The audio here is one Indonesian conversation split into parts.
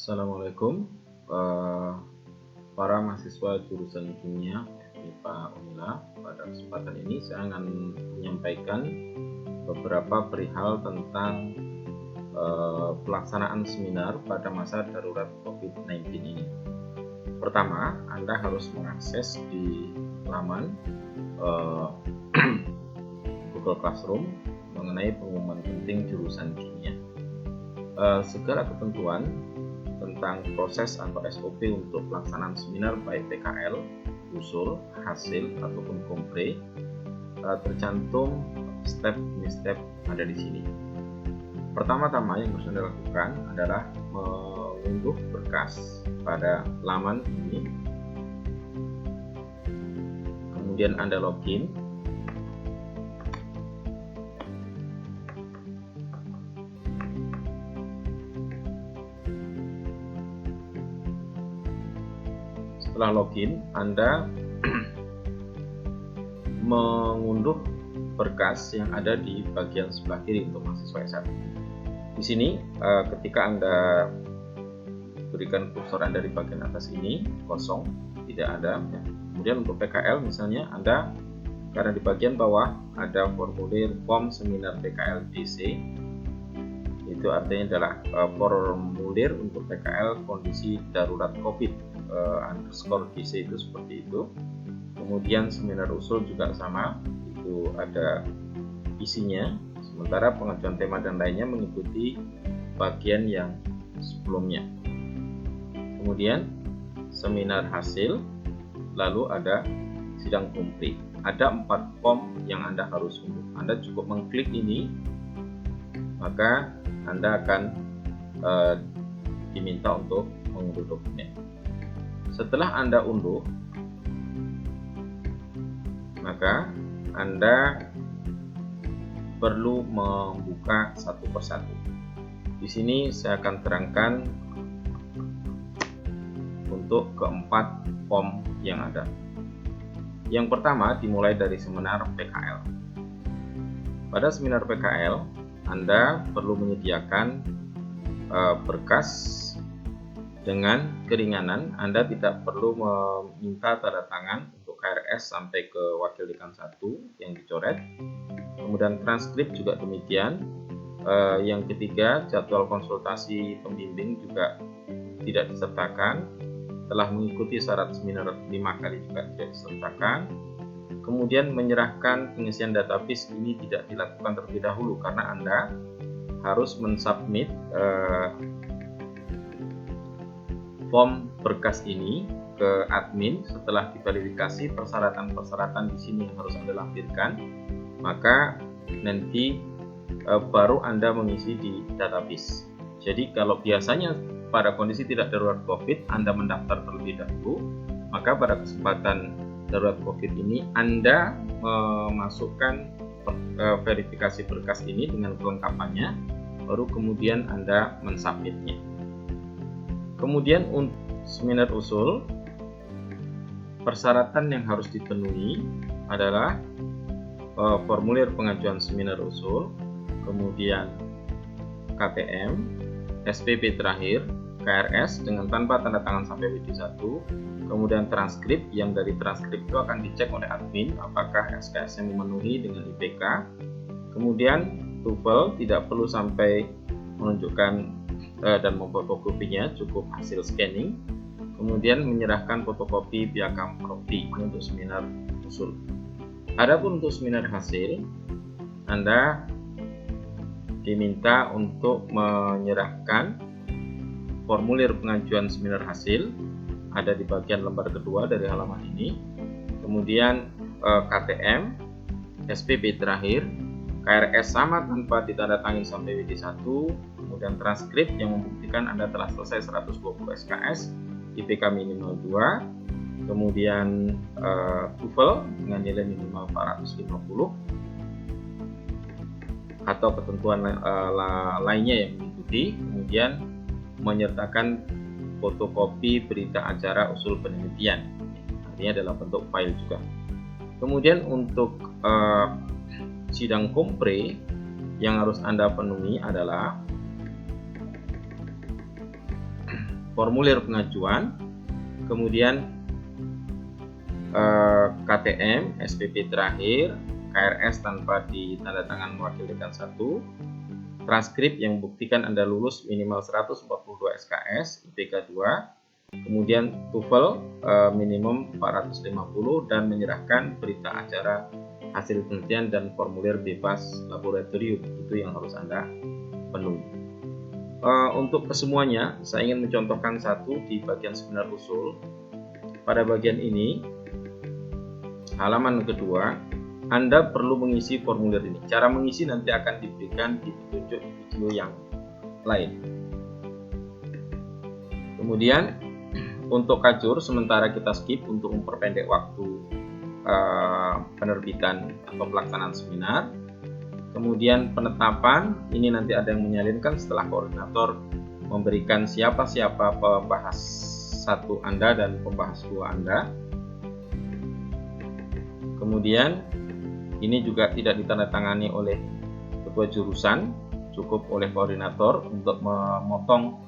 Assalamualaikum, eh, para mahasiswa jurusan Kimia MIPA Unila. Pada kesempatan ini saya akan menyampaikan beberapa perihal tentang pelaksanaan seminar pada masa darurat COVID-19 ini. Pertama, Anda harus mengakses di laman Google Classroom mengenai pengumuman penting jurusan Kimia. Segala ketentuan tentang proses atau SOP untuk pelaksanaan seminar baik PKL, usul, hasil, ataupun kompre tercantum step demi step ada di sini. Pertama-tama yang harus Anda lakukan adalah mengunduh berkas pada laman ini. Kemudian Anda login. Setelah login, Anda mengunduh berkas yang ada di bagian sebelah kiri untuk mahasiswa S1. Di sini, ketika Anda berikan kursor Anda di bagian atas ini, kosong, tidak ada. Ya. Kemudian untuk PKL misalnya, Anda karena di bagian bawah ada formulir form seminar PKL DC, itu artinya adalah formulir untuk PKL kondisi darurat COVID. Underscore DC itu seperti itu. Kemudian seminar usul juga sama, itu ada isinya. Sementara pengajuan tema dan lainnya mengikuti bagian yang sebelumnya. Kemudian seminar hasil, lalu ada sidang kompre. Ada 4 form yang Anda harus unduh. Anda cukup mengklik ini, maka Anda akan diminta untuk mengunduh dokumen. Setelah Anda unduh, maka Anda perlu membuka satu persatu. Di sini saya akan terangkan untuk keempat form yang ada. Yang pertama dimulai dari seminar PKL. Pada seminar PKL, Anda perlu menyediakan berkas dengan keringanan. Anda tidak perlu meminta tanda tangan untuk KRS sampai ke wakil dekan 1 yang dicoret. Kemudian transkrip juga demikian. Yang ketiga, jadwal konsultasi pembimbing juga tidak disertakan. Telah mengikuti syarat seminar 5 kali juga tidak disertakan. Kemudian menyerahkan pengisian database ini tidak dilakukan terlebih dahulu karena Anda harus mensubmit form berkas ini ke admin. Setelah diverifikasi persyaratan-persyaratan di sini yang harus Anda lampirkan, maka nanti baru Anda mengisi di database. Jadi kalau biasanya pada kondisi tidak darurat COVID Anda mendaftar terlebih dahulu, maka pada kesempatan darurat COVID ini Anda memasukkan verifikasi berkas ini dengan kelengkapannya, baru kemudian Anda mensubmitnya. Kemudian untuk seminar usul, persyaratan yang harus dipenuhi adalah formulir pengajuan seminar usul, kemudian KTM, SPP terakhir, KRS dengan tanpa tanda tangan sampai WD1, kemudian transkrip yang dari transkrip itu akan dicek oleh admin apakah SKS yang memenuhi dengan IPK, kemudian TOEFL tidak perlu sampai menunjukkan dan memfotokopinya, cukup hasil scanning. Kemudian menyerahkan fotokopi piagam prodi untuk seminar usul. Adapun untuk seminar hasil, Anda diminta untuk menyerahkan formulir pengajuan seminar hasil, ada di bagian lembar kedua dari halaman ini. Kemudian KTM, SPP terakhir, KRS sama tanpa ditandatangani sampai WD1, kemudian transkrip yang membuktikan Anda telah selesai 120 SKS, IPK minimal 2, kemudian TOEFL dengan nilai minimal 450 atau ketentuan lainnya yang mengikuti, kemudian menyertakan fotokopi berita acara usul penelitian, artinya dalam bentuk file juga. Kemudian untuk sidang kompre yang harus Anda penuhi adalah formulir pengajuan, kemudian KTM, SPP terakhir, KRS tanpa ditandatangan mewakili dekan 1, transkrip yang membuktikan Anda lulus minimal 142 SKS, IPK 2, kemudian TOEFL minimum 450, dan menyerahkan berita acara hasil penelitian dan formulir bebas laboratorium. Itu yang harus Anda penuhi. Untuk kesemuanya, saya ingin mencontohkan satu di bagian seminar usul. Pada bagian ini, halaman kedua, Anda perlu mengisi formulir ini. Cara mengisi nanti akan diberikan di petunjuk di video yang lain. Kemudian untuk kajur, sementara kita skip untuk memperpendek waktu penerbitan atau pelaksanaan seminar. Kemudian penetapan, ini nanti ada yang menyalinkan setelah koordinator memberikan siapa-siapa pembahas 1 Anda dan pembahas 2 Anda. Kemudian ini juga tidak ditandatangani oleh ketua jurusan, cukup oleh koordinator untuk memotong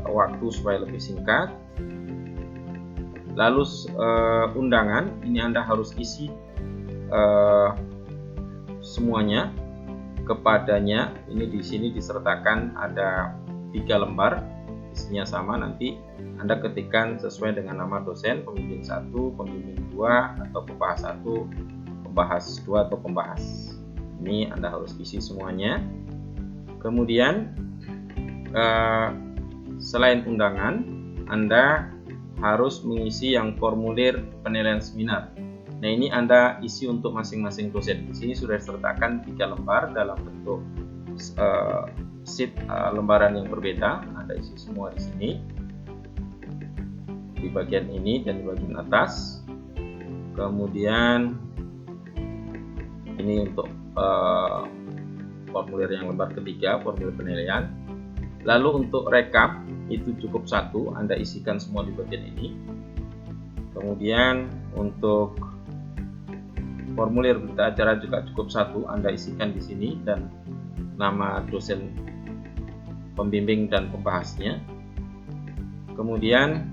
waktu supaya lebih singkat. Lalu undangan, ini Anda harus isi semuanya kepadanya. Ini di sini disertakan ada 3 lembar, isinya sama. Nanti Anda ketikkan sesuai dengan nama dosen, pembimbing 1, pembimbing 2, atau pembahas 1, pembahas 2, atau pembahas. Ini Anda harus isi semuanya. Kemudian selain undangan, Anda harus mengisi yang formulir penilaian seminar. Nah, ini Anda isi untuk masing-masing dosen. Di sini sudah disertakan 3 lembar dalam bentuk sheet lembaran yang berbeda. Anda isi semua di sini, di bagian ini dan di bagian atas. Kemudian ini untuk formulir yang lembar ketiga, formulir penilaian. Lalu untuk rekap itu cukup 1, Anda isikan semua di bagian ini. Kemudian untuk formulir berita acara juga cukup 1, Anda isikan di sini dan nama dosen pembimbing dan pembahasnya. Kemudian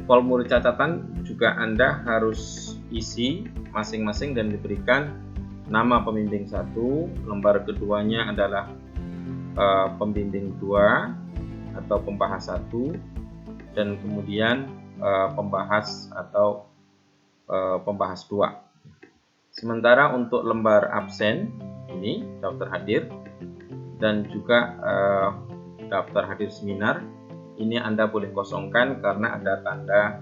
formulir catatan juga Anda harus isi masing-masing dan diberikan nama pembimbing 1, lembar keduanya adalah pembimbing 2 atau pembahas 1, dan kemudian pembahas atau pembahas 2. Sementara untuk lembar absen, ini daftar hadir, dan juga daftar hadir seminar, ini Anda boleh kosongkan karena ada tanda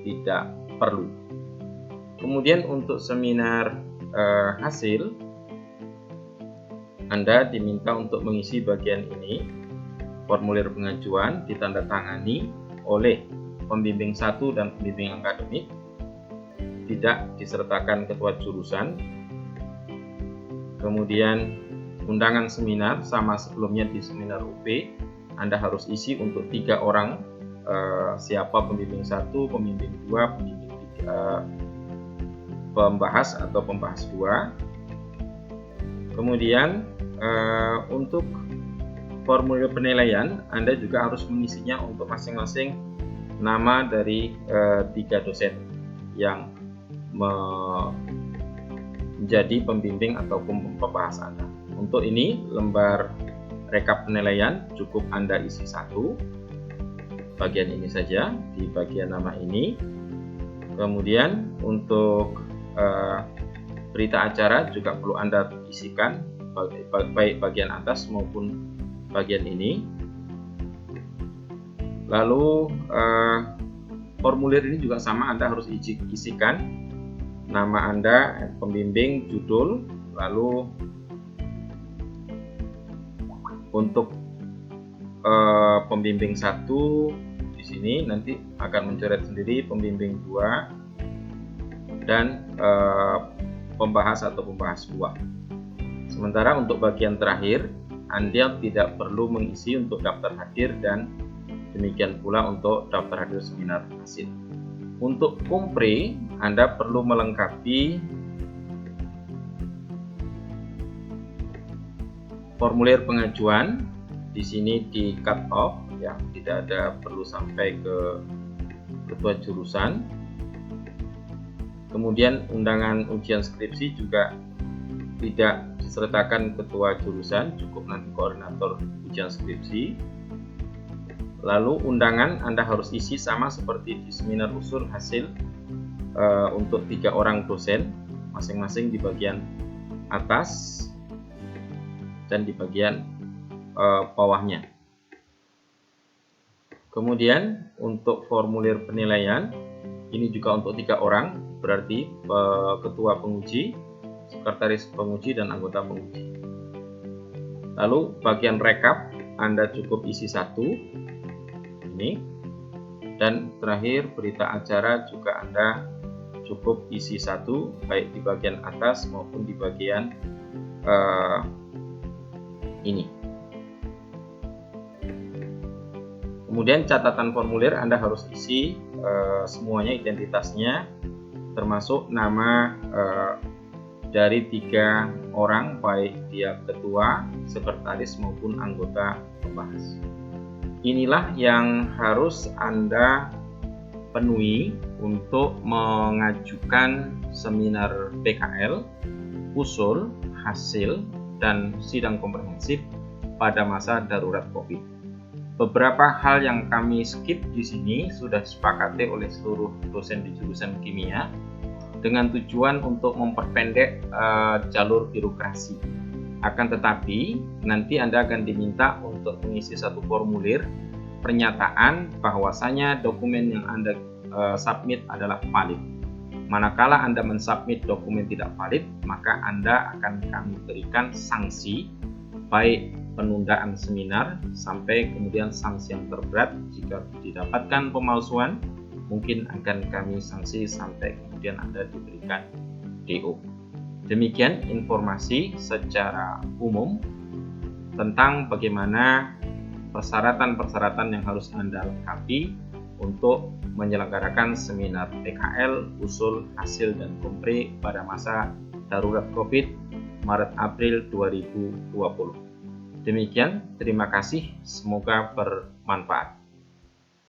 tidak perlu. Kemudian untuk seminar hasil, Anda diminta untuk mengisi bagian ini, formulir pengajuan ditandatangani oleh pembimbing 1 dan pembimbing akademik, tidak disertakan ketua jurusan. Kemudian undangan seminar sama sebelumnya di seminar UP, Anda harus isi untuk 3 orang, siapa pembimbing 1, pembimbing 2, pembimbing 3, pembahas atau pembahas 2. Kemudian untuk formulir penilaian, Anda juga harus mengisinya untuk masing-masing nama dari 3 dosen yang menjadi pembimbing atau pembahas Anda. Untuk ini, lembar rekap penilaian cukup Anda isi 1, bagian ini saja, di bagian nama ini. Kemudian untuk berita acara juga perlu Anda isikan, baik bagian atas maupun bagian ini. Lalu formulir ini juga sama, Anda harus isikan nama Anda, pembimbing, judul. Lalu untuk pembimbing 1 di sini nanti akan mencoret sendiri pembimbing 2 dan pembahas atau pembahas 2. Sementara untuk bagian terakhir, Anda tidak perlu mengisi untuk daftar hadir dan demikian pula untuk daftar hadir seminar hasil. Untuk kompre, Anda perlu melengkapi formulir pengajuan di sini di cut off ya, tidak ada perlu sampai ke ketua jurusan. Kemudian undangan ujian skripsi juga tidak disertakan ketua jurusan, cukup nanti koordinator ujian skripsi. Lalu undangan Anda harus isi sama seperti di seminar usul hasil untuk 3 orang dosen, masing-masing di bagian atas dan di bagian bawahnya. Kemudian untuk formulir penilaian ini juga untuk 3 orang, berarti ketua penguji, sekretaris penguji, dan anggota penguji. Lalu bagian rekap Anda cukup isi 1 ini, dan terakhir berita acara juga Anda cukup isi 1 baik di bagian atas maupun di bagian ini. Kemudian catatan formulir Anda harus isi semuanya, identitasnya, termasuk nama dari 3 orang, baik dia ketua, sekretaris maupun anggota pembahas. Inilah yang harus Anda penuhi untuk mengajukan seminar PKL, usul, hasil, dan sidang komprehensif pada masa darurat COVID. Beberapa hal yang kami skip di sini sudah disepakati oleh seluruh dosen di jurusan kimia dengan tujuan untuk memperpendek jalur birokrasi. Akan tetapi nanti Anda akan diminta untuk mengisi satu formulir pernyataan bahwasanya dokumen yang Anda submit adalah valid. Manakala Anda mensubmit dokumen tidak valid, maka Anda akan kami berikan sanksi, baik penundaan seminar sampai kemudian sanksi yang terberat jika didapatkan pemalsuan, mungkin akan kami sanksi sampai kemudian Anda diberikan DO. Demikian informasi secara umum tentang bagaimana persyaratan-persyaratan yang harus Anda lengkapi untuk menyelenggarakan seminar PKL, usul, hasil, dan kompre pada masa darurat COVID Maret-April 2020. Demikian, terima kasih, semoga bermanfaat.